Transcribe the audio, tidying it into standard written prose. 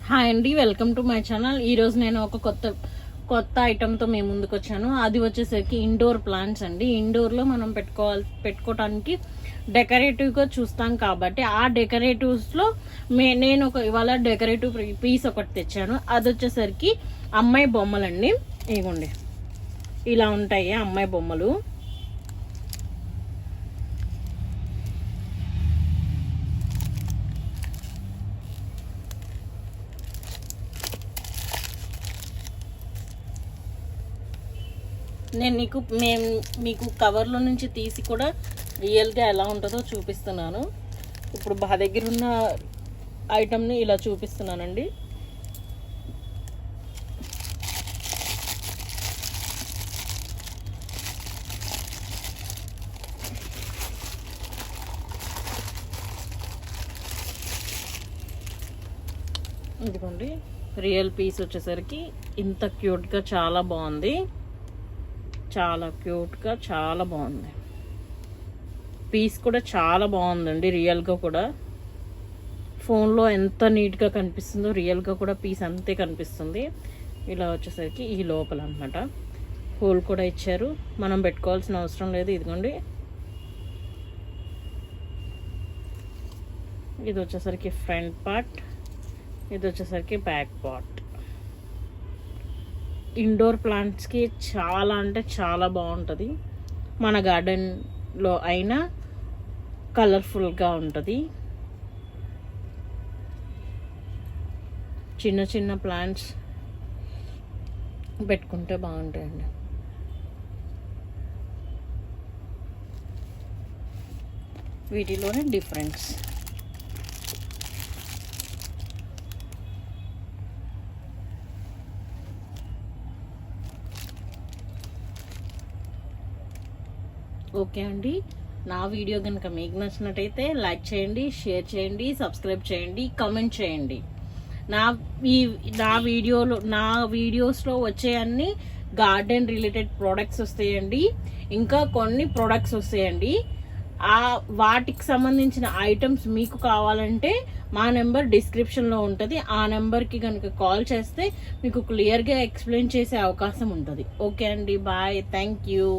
Hi అండి, welcome to my channel. ఈరోజు నేను ఒక కొత్త ఐటెంతో మేము ముందుకు వచ్చాను. అది వచ్చేసరికి ఇండోర్ ప్లాంట్స్ అండి. ఇండోర్లో మనం పెట్టుకోవడానికి డెకరేటివ్గా చూస్తాం కాబట్టి ఆ డెకరేటివ్స్లో నేను ఇవాళ డెకరేటివ్ పీస్ ఒకటి తెచ్చాను. అది వచ్చేసరికి అమ్మాయి బొమ్మలండి. ఇగోండి, ఇలా ఉంటాయి అమ్మాయి బొమ్మలు. నేను మీకు కవర్లో నుంచి తీసి కూడా రియల్గా ఎలా ఉంటుందో చూపిస్తున్నాను. ఇప్పుడు మా దగ్గర ఉన్న ఐటమ్ని ఇలా చూపిస్తున్నానండి. ఇదిగోండి, రియల్ పీస్ వచ్చేసరికి ఇంత క్యూట్గా చాలా బాగుంది. చాలా క్యూట్గా చాలా బాగుంది. పీస్ కూడా చాలా బాగుందండి. రియల్గా కూడా ఫోన్లో ఎంత నీట్గా కనిపిస్తుందో రియల్గా కూడా పీస్ అంతే కనిపిస్తుంది. ఇలా వచ్చేసరికి ఈ లోపల అన్నమాట హోల్ కూడా ఇచ్చారు. మనం పెట్టుకోవాల్సిన అవసరం లేదు. ఇదిగోండి, ఇది వచ్చేసరికి ఫ్రంట్ పార్ట్, ఇది వచ్చేసరికి బ్యాక్ పార్ట్. ఇండోర్ ప్లాంట్స్కి చాలా అంటే చాలా బాగుంటుంది. మన గార్డెన్లో అయినా కలర్ఫుల్గా ఉంటుంది. చిన్న చిన్న ప్లాంట్స్ పెట్టుకుంటే బాగుంటాయండి. వీటిలోనే డిఫరెన్స్. ఓకే అండి, నా వీడియో కనుక మీకు నచ్చినట్టయితే లైక్ చేయండి, షేర్ చేయండి, సబ్స్క్రైబ్ చేయండి, కామెంట్ చేయండి. నా వీడియోస్లో వచ్చే అన్ని గార్డెన్ రిలేటెడ్ ప్రోడక్ట్స్ వస్తాయండి. ఇంకా కొన్ని ప్రోడక్ట్స్ వస్తాయండి. వాటికి సంబంధించిన ఐటమ్స్ మీకు కావాలంటే మా నెంబర్ డిస్క్రిప్షన్లో ఉంటుంది. ఆ నెంబర్కి కనుక కాల్ చేస్తే మీకు క్లియర్గా ఎక్స్ప్లెయిన్ చేసే అవకాశం ఉంటుంది. ఓకే అండి, బాయ్, థ్యాంక్ యూ.